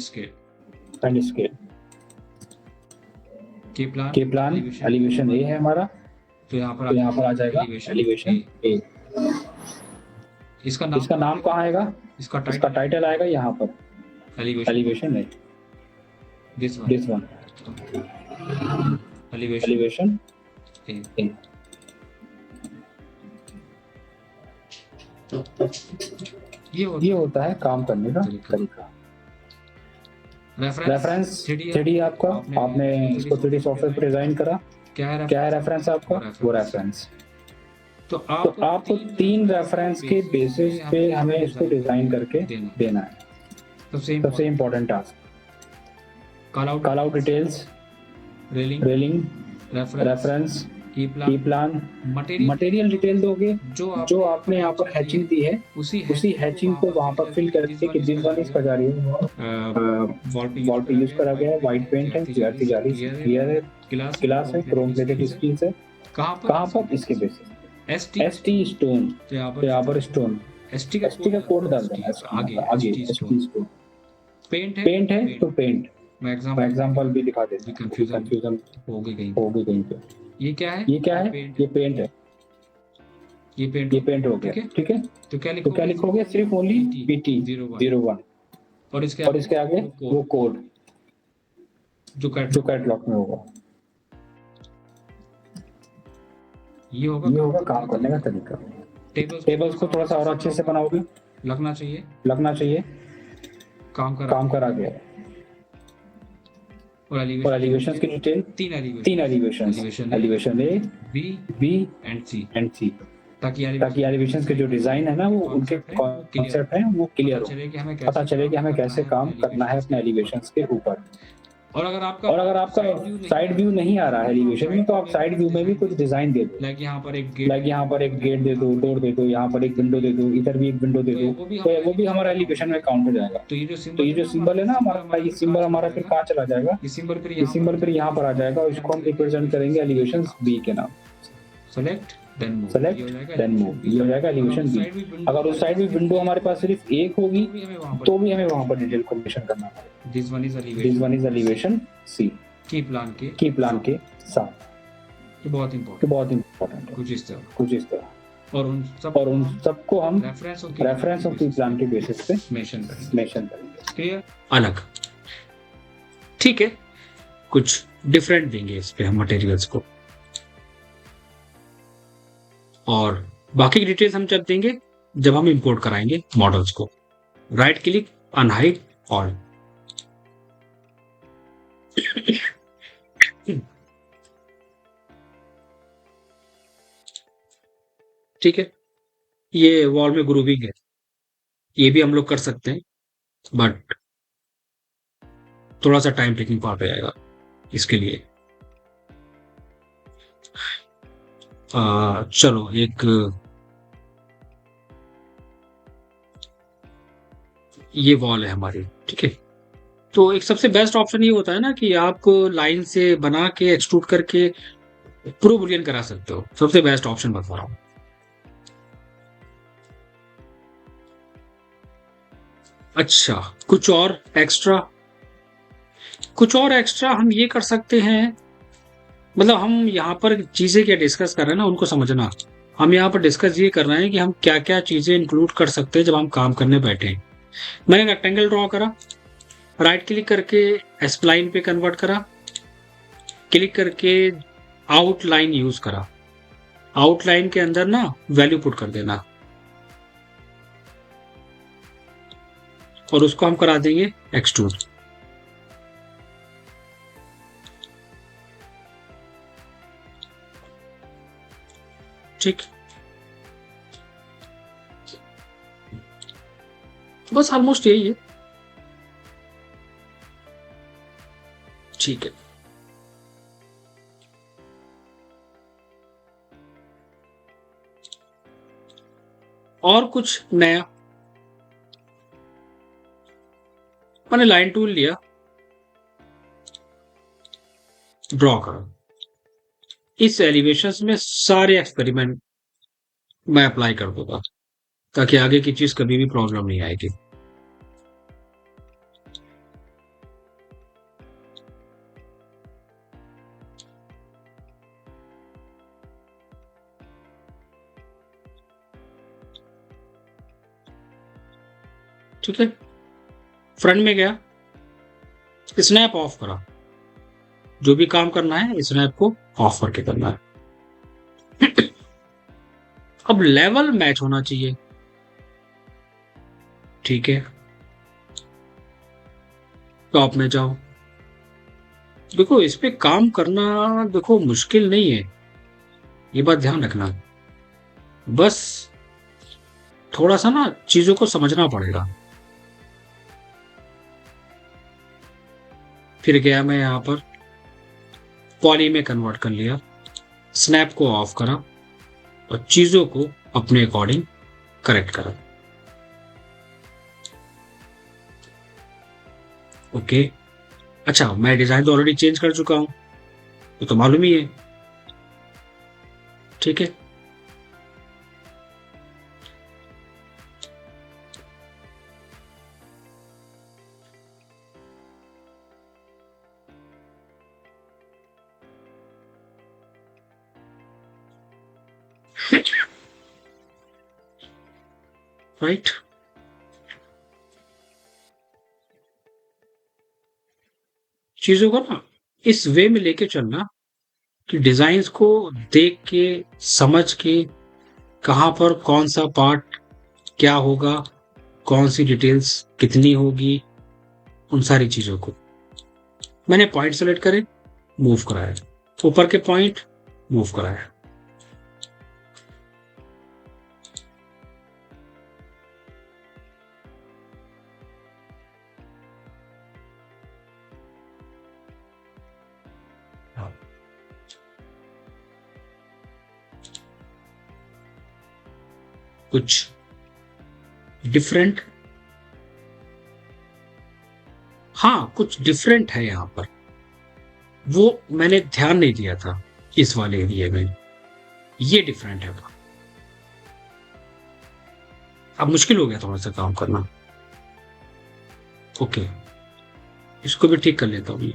scale. And scale. के plan के plan elevation ए है हमारा, तो यहाँ पर तो यहाँ पर आ जाएगा एलिवेशन एलिवेशन ए। ए। इसका नाम कहाँ आएगा? इसका इसका टाइटल आएगा यहाँ पर elevation elevation A. This one elevation A. A. ये होता है काम करने का तरीका। रेफरेंस 3D आपका, आपने इसको 3D सॉफ्टवेयर पर डिजाइन करा, क्या है रेफरेंस आपका? वो रेफरेंस। तो आपको 3 रेफरेंस के बेसिस पे हमें इसको डिजाइन करके देना है। सबसे important task call out details, railing, reference, की प्लान, मटेरियल डिटेल दोगे जो आपने यहाँ पर हैचिंग दी है, उसी हैचिंग को वहाँ पर फिल करके कि जिस वन इसका जा रही है वॉल पे यूज करा गया है, व्हाइट पेंट है, सीआरसी जाली, क्लियर है, गिलास है, क्रोम प्लेटेड स्टील्स है। कहाँ पर? इसके बेसिस एसटी स्टोन, तो यहाँ पर स्टोन एसटी का कोड डाल देना आगे एसटी स्टोन। पेंट है तो पेंट, मैं एग्जांपल भी दिखा देता हूँ, कंफ्यूजन होगी कहीं पे। ये क्या है? ये पेंट है, ये पेंट हो गया, ठीक है। तो क्या लिखोगे? सिर्फ ओनली पीटी 01 और इसके आगे वो कोड जो कैटलॉग में होगा। ये होगा काम करने का तरीका। टेबल्स को थोड़ा सा और अच्छे से बनाओगे, लगना चाहिए काम करा गया। और एलिवेशन की detail 3 elevation A, B and C, ताकि एलिवेशन के जो डिजाइन है ना वो उनके कॉन्सेप्ट है वो क्लियर हो, पता चले कि हमें कैसे काम करना है अपने एलिवेशन के ऊपर। और अगर आपका साइड व्यू नहीं आ रहा है एलिवेशन में, तो आप साइड व्यू में भी कुछ डिजाइन दे दो, लाइक यहाँ पर एक गेट दे दो, डोर दे दो, यहाँ पर एक विंडो दे दो, इधर भी एक विंडो दे दो, तो वो भी हमारा एलिवेशन में काउंट हो जाएगा। तो ये जो सिंबल है ना हमारा, ये सिंबल हमारा फिर कहाँ चला जाएगा? ये सिंबल फिर यहाँ पर आ जाएगा और इसको हम रिप्रेजेंट करेंगे एलिवेशन बी के नाम। सेलेक्ट देन मूव, ये हो जाएगा एलिवेशन बी। अगर उस साइड में विंडो हमारे पास सिर्फ एक होगी तो भी हमें वहां पर डिटेल को मेंशन करना पड़ेगा। दिस वन इज एलिवेशन सी, की प्लान के साथ। ये बहुत इंपॉर्टेंट है, कुछ इस तरह। और उन सबको हम रेफरेंस ऑफ की प्लान के बेसिस पे मेंशन करेंगे। क्लियर? अलग, ठीक है। कुछ डिफरेंट देंगे इस पे हम मटेरियल्स को, और बाकी की डिटेल्स हम जब देंगे जब हम इंपोर्ट कराएंगे मॉडल्स को। Right click, unhide all. ठीक है, ये वॉल में ग्रूविंग है, ये भी हम लोग कर सकते हैं, बट थोड़ा सा टाइम टेकिंग पार्ट हो जाएगा इसके लिए। चलो, एक ये वॉल है हमारी, ठीक है। तो एक सबसे बेस्ट ऑप्शन ये होता है ना कि आप लाइन से बना के एक्सट्रूड करके प्रो बुलियन करा सकते हो। सबसे बेस्ट ऑप्शन बता रहा हूं। अच्छा, कुछ और एक्स्ट्रा हम ये कर सकते हैं, मतलब हम यहाँ पर चीजें क्या डिस्कस कर रहे हैं ना उनको समझना। हम यहाँ पर डिस्कस ये कर रहे हैं कि हम क्या क्या चीजें इंक्लूड कर सकते हैं जब हम काम करने बैठे। मैंने रेक्टेंगल ड्रॉ करा, राइट क्लिक करके स्प्लाइन पे कन्वर्ट करा, क्लिक करके आउटलाइन यूज करा। आउटलाइन के अंदर ना वैल्यू पुट कर देना और उसको हम करा देंगे एक्सट्रूड। ठीक, बस ऑलमोस्ट यही है। ठीक है, और कुछ नया? मैंने लाइन टूल लिया, ड्रॉ करो। इस एलिवेशन में सारे एक्सपेरिमेंट मैं अप्लाई कर दूंगा ताकि आगे की चीज कभी भी प्रॉब्लम नहीं आएगी। ठीक है, फ्रंट में गया, स्नैप ऑफ करा, जो भी काम करना है स्नैप को ऑफ करके करना है। अब लेवल मैच होना चाहिए, ठीक है, टॉप में जाओ। देखो इस पे काम करना देखो मुश्किल नहीं है, ये बात ध्यान रखना, बस थोड़ा सा ना चीजों को समझना पड़ेगा। फिर गया मैं यहां पर पॉली में कन्वर्ट कर लिया, स्नैप को ऑफ करा और चीजों को अपने अकॉर्डिंग करेक्ट करा। ओके, अच्छा मैं डिजाइन तो ऑलरेडी चेंज कर चुका हूं, तो मालूम ही है, ठीक है। राइट, चीजों को ना इस वे में लेके चलना कि डिजाइन्स को देख के समझ के कहां पर कौन सा पार्ट क्या होगा, कौन सी डिटेल्स कितनी होगी, उन सारी चीजों को मैंने पॉइंट सेलेक्ट करे, मूव कराया, ऊपर के पॉइंट मूव कराया। कुछ डिफरेंट, हाँ कुछ डिफरेंट है यहां पर, वो मैंने ध्यान नहीं दिया था इस वाले एरिया में, ये डिफरेंट है। अब मुश्किल हो गया थोड़ा सा काम करना। ओके, इसको भी ठीक कर लेता हूं।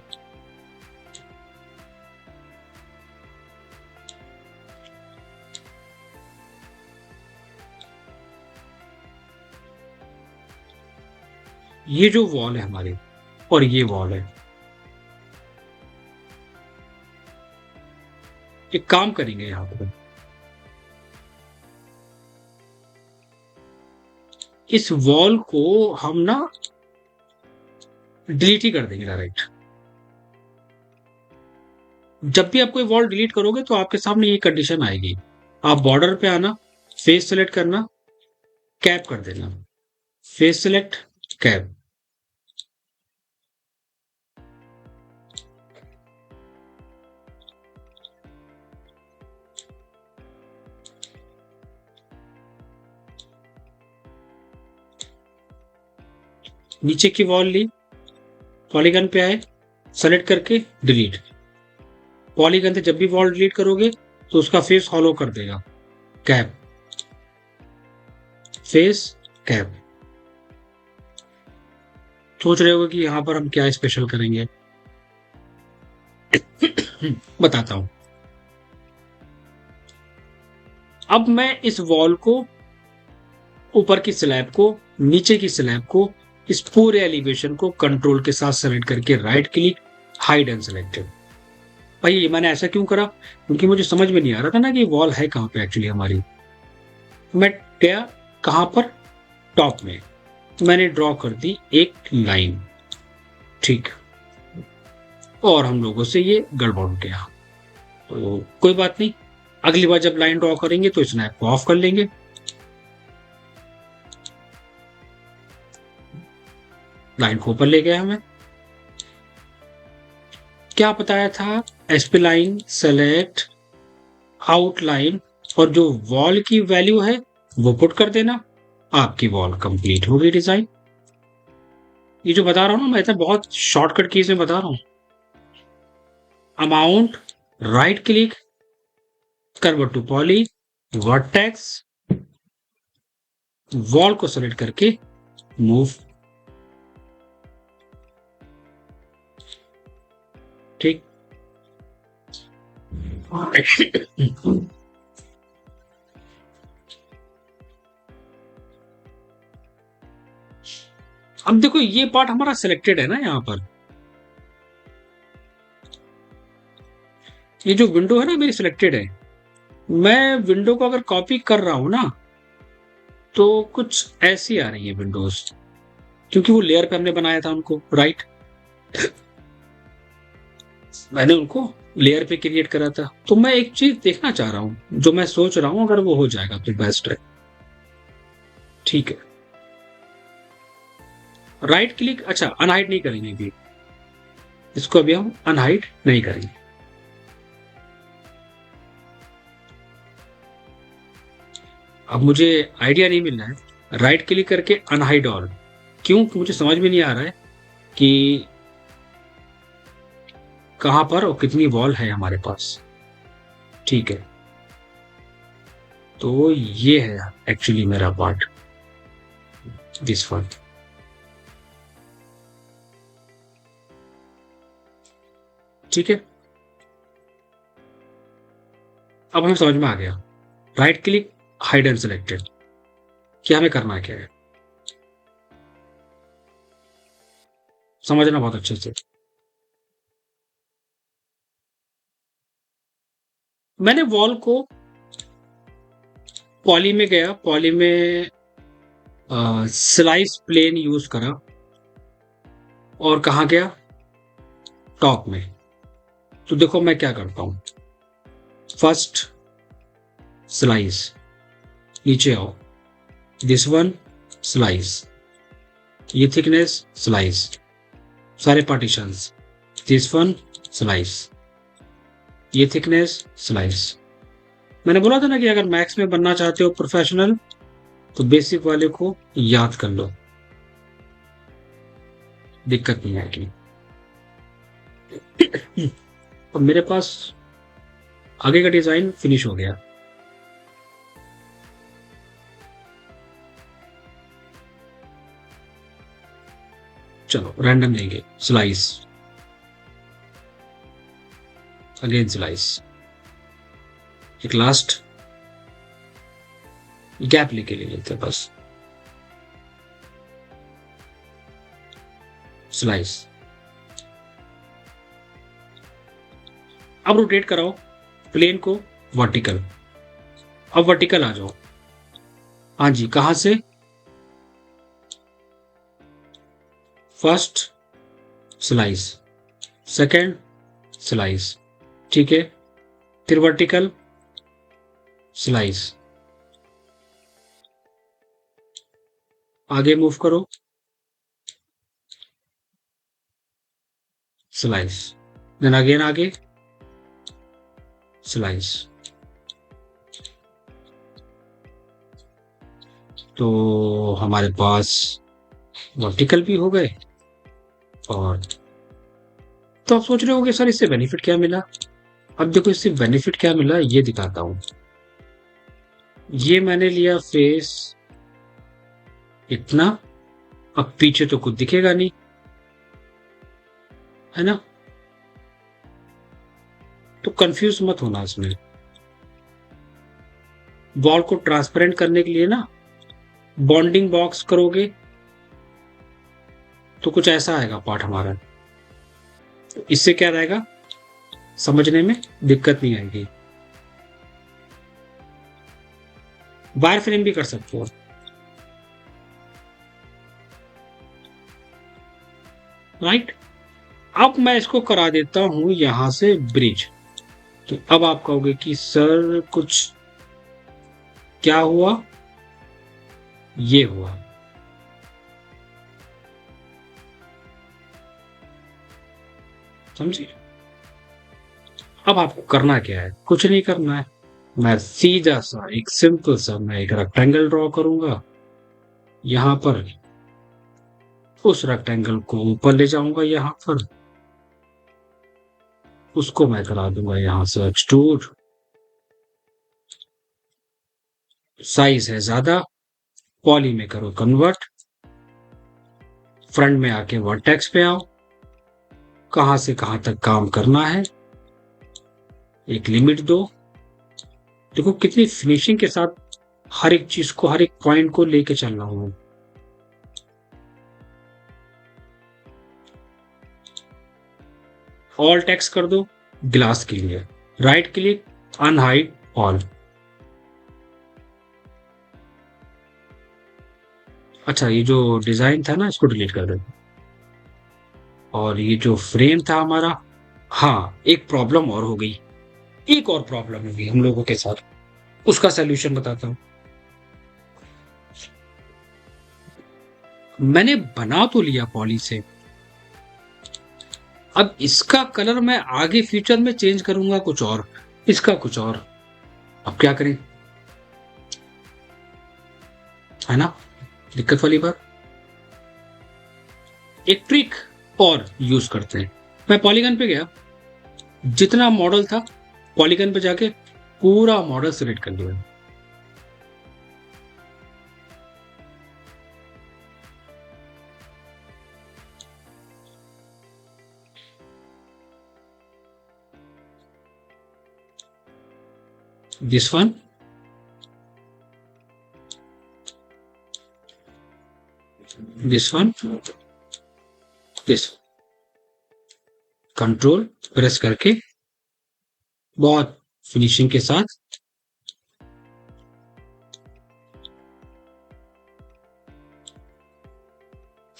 ये जो वॉल है हमारी और ये वॉल है, एक काम करेंगे यहां पर, इस वॉल को हम ना डिलीट ही कर देंगे डायरेक्ट। जब भी आप कोई वॉल डिलीट करोगे तो आपके सामने ये कंडीशन आएगी, आप बॉर्डर पे आना, फेस सेलेक्ट करना, कैप कर देना, फेस सेलेक्ट कैप, नीचे की वॉल ली, पॉलीगन पे आए, सेलेक्ट करके डिलीट। पॉलीगन से जब भी वॉल डिलीट करोगे तो उसका फेस हॉलो कर देगा, कैप, फेस कैप। सोच रहे होगे कि यहां पर हम क्या स्पेशल करेंगे, बताता हूं। अब मैं इस वॉल को, ऊपर की स्लैब को, नीचे की स्लैब को, इस पूरे एलिवेशन को कंट्रोल के साथ सेलेक्ट करके right click, hide and selected. भाई मैंने ऐसा क्यों करा, क्योंकि मुझे समझ में नहीं आ रहा था ना कि वॉल है कहां पे एक्चुअली हमारी। मैं गया कहां पर, टॉप में, मैंने ड्रॉ कर दी एक लाइन, ठीक, और हम लोगों से ये गड़बड़ हो गया, तो कोई बात नहीं, अगली बार जब लाइन ड्रॉ करेंगे तो स्नैप को ऑफ कर लेंगे। लाइन को ऊपर ले गया हमें, क्या बताया था, एसपी लाइन सेलेक्ट आउटलाइन, और जो वॉल की वैल्यू है वो पुट कर देना, आपकी वॉल कंप्लीट हो गई डिजाइन। ये जो बता रहा हूं ना मैं, इतना बहुत शॉर्टकट कीज में बता रहा हूं। Amount, right click, convert to poly, vertex, wall को सेलेक्ट करके मूव, ठीक। अब देखो ये पार्ट हमारा सिलेक्टेड है ना, यहां पर ये जो विंडो है ना मेरी सिलेक्टेड है। मैं विंडो को अगर कॉपी कर रहा हूं ना तो कुछ ऐसी आ रही है विंडोज, क्योंकि वो लेयर पे हमने बनाया था उनको, राइट। मैंने उनको लेयर पे क्रिएट करा था। तो मैं एक चीज देखना चाह रहा हूं, जो मैं सोच रहा हूं अगर वो हो जाएगा तो बेस्ट है। ठीक है, राइट क्लिक, अच्छा अनहाइड नहीं करेंगे अभी इसको, अभी हम अनहाइड नहीं करेंगे। अब मुझे आइडिया नहीं मिल रहा है, राइट क्लिक करके अनहाइड ऑल क्यों, मुझे समझ में नहीं आ रहा है कि कहां पर और कितनी वॉल है हमारे पास। ठीक है, तो ये है एक्चुअली मेरा पार्ट, दिस वन। ठीक है, अब हमें समझ में आ गया, right click hide and selected, क्या हमें करना क्या है, समझना बहुत अच्छे से। मैंने वॉल को पॉली में गया, पॉली में स्लाइस प्लेन यूज करा और कहा गया टॉप में। तो देखो मैं क्या करता हूं, फर्स्ट स्लाइस, नीचे आओ, दिस वन स्लाइस, ये थिकनेस स्लाइस, सारे पार्टीशंस, दिस वन स्लाइस, ये थिकनेस स्लाइस। मैंने बोला था ना कि अगर मैक्स में बनना चाहते हो प्रोफेशनल तो बेसिक वाले को याद कर लो, दिक्कत नहीं आएगी। अब मेरे पास आगे का डिजाइन फिनिश हो गया। चलो रैंडम लेंगे, स्लाइस, अगेन स्लाइस, एक लास्ट गैप लेके ले लेते हैं बस, स्लाइस। अब रोटेट कराओ प्लेन को वर्टिकल, अब वर्टिकल आ जाओ। हाँ जी, कहां से, फर्स्ट स्लाइस, सेकेंड स्लाइस, ठीक है, फिर वर्टिकल स्लाइस, आगे मूव करो, स्लाइस, देन अगेन आगे स्लाइस। तो हमारे पास वर्टिकल भी हो गए। और तो आप सोच रहे होगे सर इससे बेनिफिट क्या मिला। अब देखो इससे बेनिफिट क्या मिला ये दिखाता हूं। ये मैंने लिया फेस इतना, अब पीछे तो कुछ दिखेगा नहीं, है ना। तो कंफ्यूज मत होना इसमें। वॉल को ट्रांसपेरेंट करने के लिए ना बॉन्डिंग बॉक्स करोगे तो कुछ ऐसा आएगा पार्ट हमारा। तो इससे क्या रहेगा, समझने में दिक्कत नहीं आएगी। वायर फ्रेम भी कर सकते हो, राइट। अब मैं इसको करा देता हूं यहां से ब्रिज। तो अब आप कहोगे कि सर कुछ क्या हुआ, ये हुआ। समझिए। अब आपको करना क्या है, कुछ नहीं करना है। मैं सीधा सा एक सिंपल सा मैं एक रेक्टेंगल ड्रॉ करूंगा, यहां पर उस रेक्टेंगल को ऊपर ले जाऊंगा, यहां पर उसको मैं करा दूंगा यहां से एक्सट्रूड। साइज है ज्यादा, पॉली में करो कन्वर्ट, फ्रंट में आके वर्टेक्स पे आओ, कहां से कहां तक काम करना है एक लिमिट दो। देखो कितनी फिनिशिंग के साथ हर एक चीज को, हर एक पॉइंट को लेके चल रहा हूं। ऑल टेक्स्ट कर दो, glass clear, right click, unhide all. अच्छा, ये जो डिजाइन था ना इसको डिलीट कर दो। और ये जो फ्रेम था हमारा, हाँ एक प्रॉब्लम और हो गई, एक और प्रॉब्लम हो गई हम लोगों के साथ, उसका सोल्यूशन बताता हूं। मैंने बना तो लिया पॉली से, अब इसका कलर मैं आगे फ्यूचर में चेंज करूंगा कुछ और, इसका कुछ और। अब क्या करें, है ना दिक्कत वाली बात। एक ट्रिक और यूज करते हैं। मैं पॉलीगन पे गया, जितना मॉडल था पॉलीगन पे जाके पूरा मॉडल सिलेक्ट कर लिया। this one, this one, this, control press करके बहुत फिनिशिंग के साथ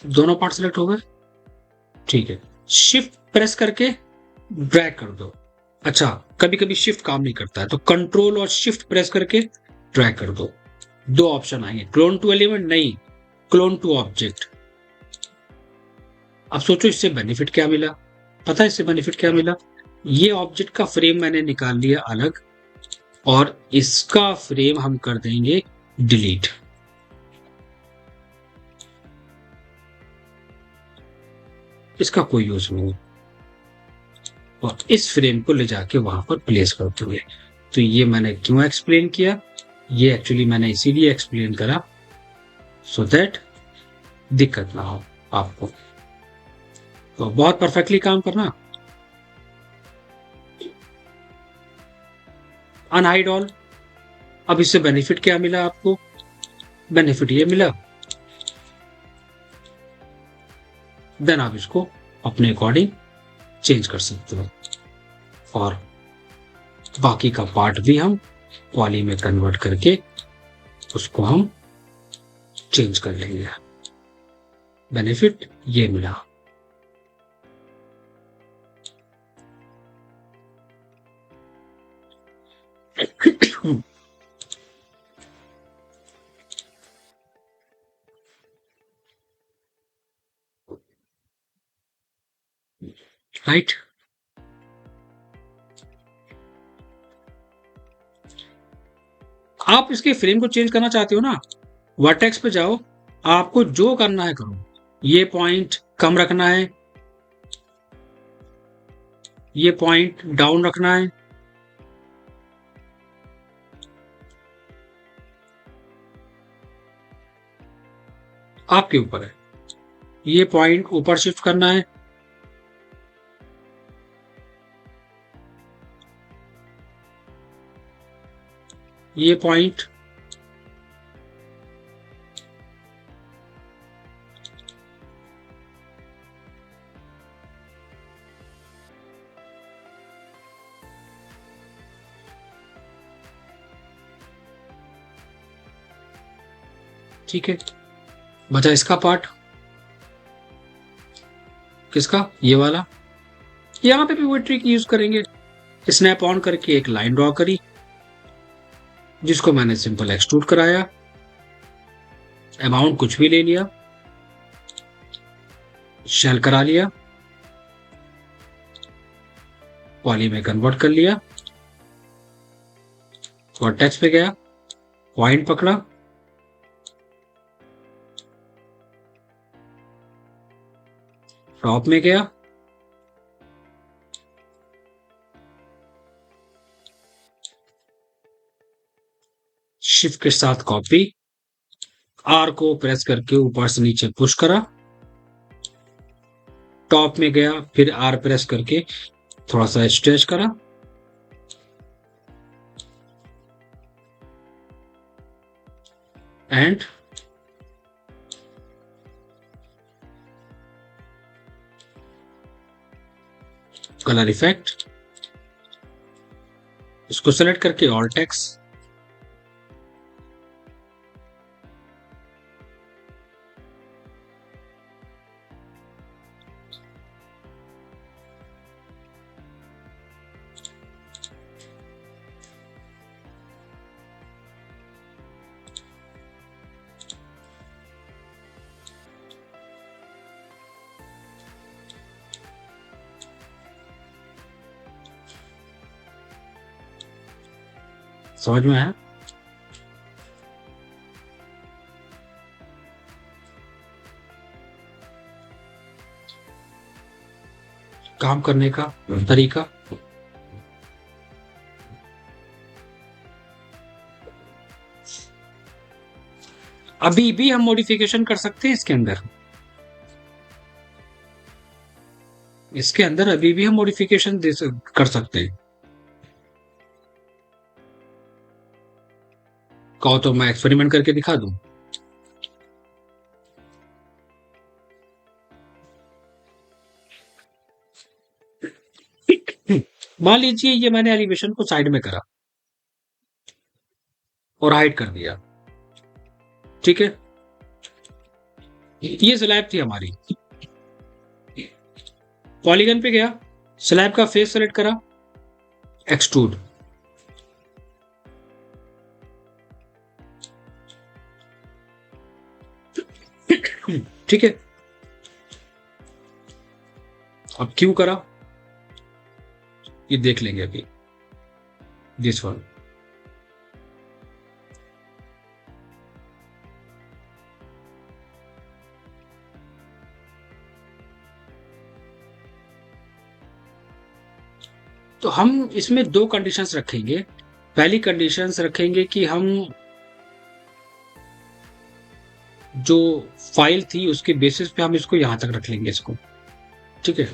दोनों पार्ट सिलेक्ट हो गए। ठीक है, शिफ्ट प्रेस करके ड्रैग कर दो। अच्छा, कभी कभी शिफ्ट काम नहीं करता है तो कंट्रोल और शिफ्ट प्रेस करके ड्रैग कर दो। दो ऑप्शन आएंगे, क्लोन टू एलिमेंट नहीं, क्लोन टू ऑब्जेक्ट। अब सोचो इससे बेनिफिट क्या मिला, पता है इससे बेनिफिट क्या मिला? ये ऑब्जेक्ट का फ्रेम मैंने निकाल लिया अलग, और इसका फ्रेम हम कर देंगे डिलीट। इसका कोई यूज नहीं, और इस फ्रेम को ले जाके वहां पर प्लेस करते हुए। तो ये मैंने क्यों एक्सप्लेन किया, ये एक्चुअली मैंने इसीलिए एक्सप्लेन करा सो दैट दिक्कत ना हो आपको। तो बहुत परफेक्टली काम करना। अनहाइड ऑल, अब इससे बेनिफिट क्या मिला आपको? बेनिफिट ये मिला, देन आप इसको अपने अकॉर्डिंग चेंज कर सकते हो, और बाकी का पार्ट भी हम पॉली में कन्वर्ट करके उसको हम चेंज कर लेंगे। बेनिफिट ये मिला। राइट, आप इसके फ्रेम को चेंज करना चाहते हो ना, वर्टेक्स पे जाओ, आपको जो करना है करो। ये पॉइंट कम रखना है, ये पॉइंट डाउन रखना है, आपके ऊपर है। ये पॉइंट ऊपर शिफ्ट करना है, ये पॉइंट ठीक है। बचा इसका पार्ट, किसका? ये वाला। यहां पे भी वही ट्रिक यूज करेंगे, स्नैप ऑन करके एक लाइन ड्रॉ करी, जिसको मैंने सिंपल एक्सट्रूड कराया, अमाउंट कुछ भी ले लिया, शेल करा लिया, पॉली में कन्वर्ट कर लिया, वर्टेक्स पे गया, पॉइंट पकड़ा, टॉप में गया, शिफ्ट के साथ कॉपी, आर को प्रेस करके ऊपर से नीचे पुश करा, टॉप में गया, फिर आर प्रेस करके थोड़ा सा स्ट्रेच करा, एंड कलर इफेक्ट, इसको सेलेक्ट करके ऑल टेक्स्ट, समझ में आया? काम करने का तरीका। अभी भी हम मॉडिफिकेशन कर सकते हैं इसके अंदर, अभी भी हम मॉडिफिकेशन कर सकते हैं। कहो तो मैं एक्सपेरिमेंट करके दिखा दूं। मान लीजिए ये मैंने एलिवेशन को साइड में करा और हाइड कर दिया, ठीक है। ये स्लैब थी हमारी, पॉलीगन पे गया, स्लैब का फेस सेलेक्ट करा, एक्सट्रूड, ठीक है। अब क्यों करा ये देख लेंगे अभी, दिस वन। तो हम इसमें दो कंडीशंस रखेंगे। पहली कंडीशंस रखेंगे कि हम जो फाइल थी उसके बेसिस पे हम इसको यहां तक रख लेंगे इसको, ठीक है।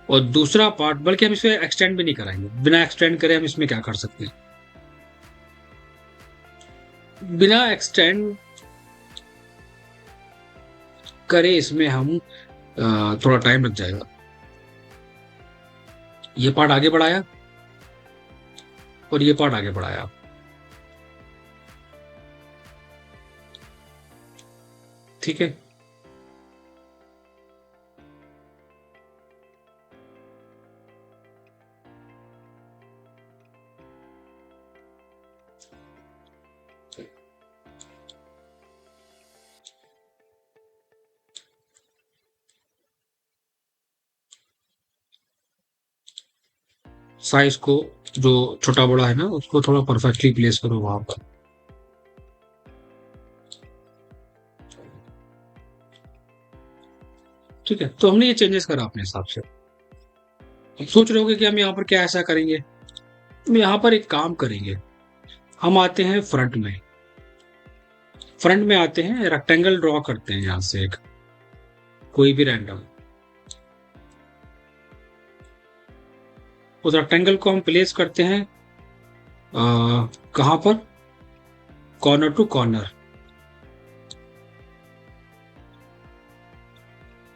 और दूसरा पार्ट, बल्कि हम इसे एक्सटेंड भी नहीं कराएंगे, बिना एक्सटेंड करे हम इसमें क्या कर सकते हैं, बिना एक्सटेंड करे इसमें हम थोड़ा टाइम लग जाएगा। ये पार्ट आगे बढ़ाया और ये पार्ट आगे बढ़ाया, ठीक है। साइज को जो छोटा बड़ा है ना उसको थोड़ा परफेक्टली प्लेस करो वहां पर, ठीक है। तो हमने ये चेंजेस करा अपने हिसाब से। अब सोच रहे होगे कि हम यहाँ पर क्या ऐसा करेंगे। हम यहाँ पर एक काम करेंगे, हम आते हैं फ्रंट में, आते हैं, रेक्टेंगल ड्रॉ करते हैं यहां से एक, कोई भी रैंडम। उस रेक्टेंगल को हम प्लेस करते हैं कहां पर, कॉर्नर टू कॉर्नर,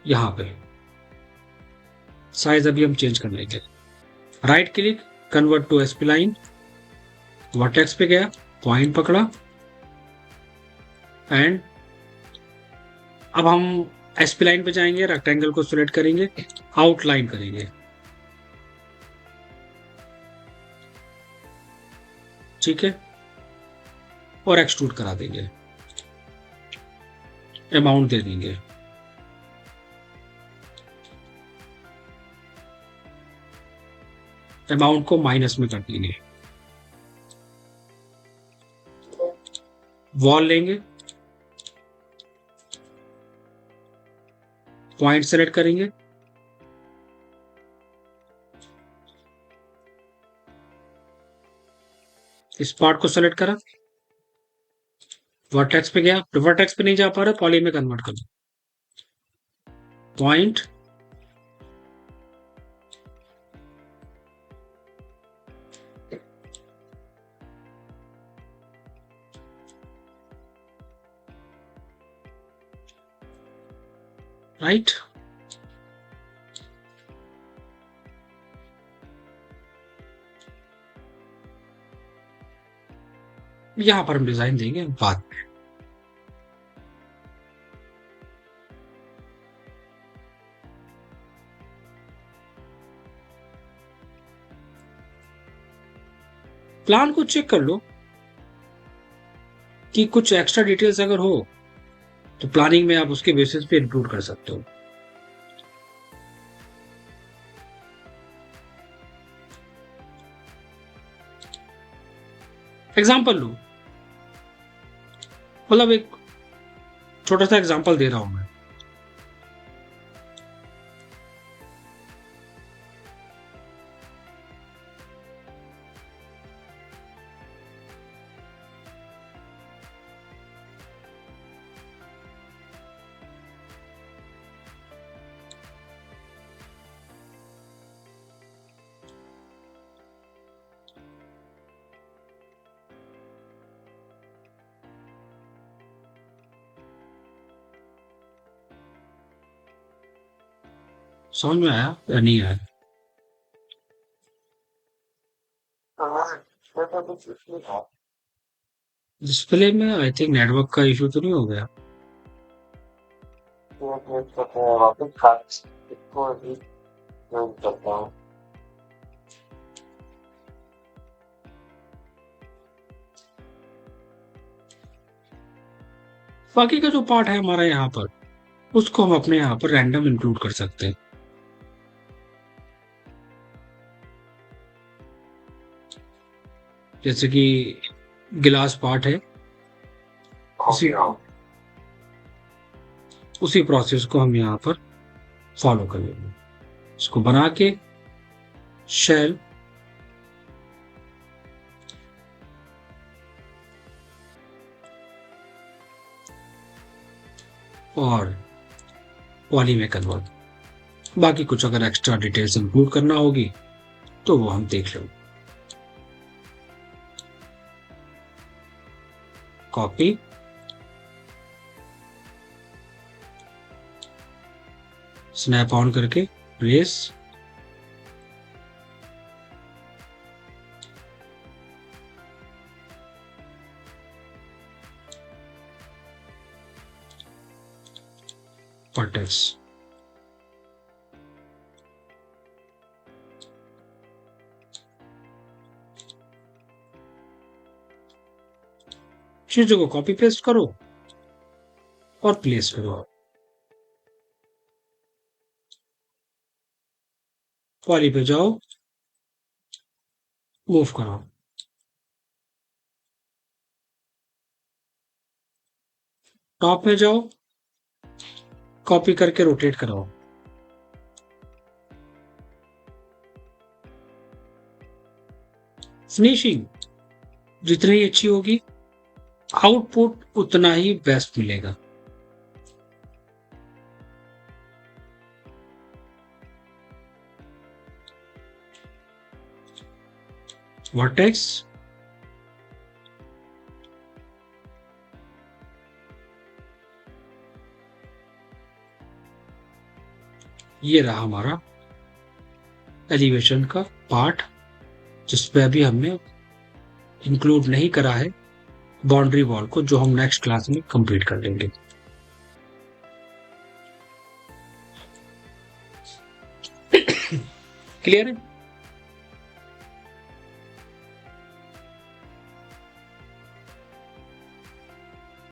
यहां पे। साइज अभी हम चेंज कर लेंगे, right click, convert to spline, vertex पे गया, पॉइंट पकड़ा, एंड अब हम स्प्लाइन पे जाएंगे, रेक्टेंगल को सिलेक्ट करेंगे, आउटलाइन करेंगे, ठीक है, और एक्सट्रूड करा देंगे, अमाउंट दे देंगे, अमाउंट को माइनस में कर देंगे, वॉल लेंगे, पॉइंट सेलेक्ट करेंगे, इस पार्ट को सेलेक्ट करा, वर्टेक्स पे गया, वर्टेक्स पे नहीं जा पा रहा, पॉली में कन्वर्ट कर दो, पॉइंट, राइट। यहां पर हम डिजाइन देंगे बाद में। प्लान को चेक कर लो कि कुछ एक्स्ट्रा डिटेल्स अगर हो तो प्लानिंग में आप उसके बेसिस पे इंक्लूड कर सकते हो। एग्जाम्पल लो, मतलब एक छोटा सा एग्जाम्पल दे रहा हूं मैं। समझ में आया या नहीं आया? डिस्प्ले में आई थिंक नेटवर्क का इशू तो नहीं हो गया? बाकी का जो पार्ट है हमारा यहाँ पर, उसको हम अपने यहाँ पर रैंडम इंक्लूड कर सकते हैं। जैसे कि गिलास पार्ट है, उसी प्रोसेस को हम यहाँ पर फॉलो कर लेंगे। इसको बना के शेल और पॉली में कन्वर्ट। बाकी कुछ अगर एक्स्ट्रा डिटेल्स इंक्लूड करना होगी तो वो हम देख लेंगे। कॉपी, स्नैप ऑन करके प्लेस, वर्टेक्स। चीजों को कॉपी पेस्ट करो और प्लेस करो। पॉली पे जाओ, मूव करो, टॉप में जाओ, कॉपी करके रोटेट कराओ। फिनिशिंग जितनी अच्छी होगी, आउटपुट उतना ही बेस्ट मिलेगा। वर्टेक्स, ये रहा हमारा एलिवेशन का पार्ट, जिसपे अभी हमने इंक्लूड नहीं करा है बाउंड्री वॉल को, जो हम नेक्स्ट क्लास में कंप्लीट कर लेंगे। क्लियर है?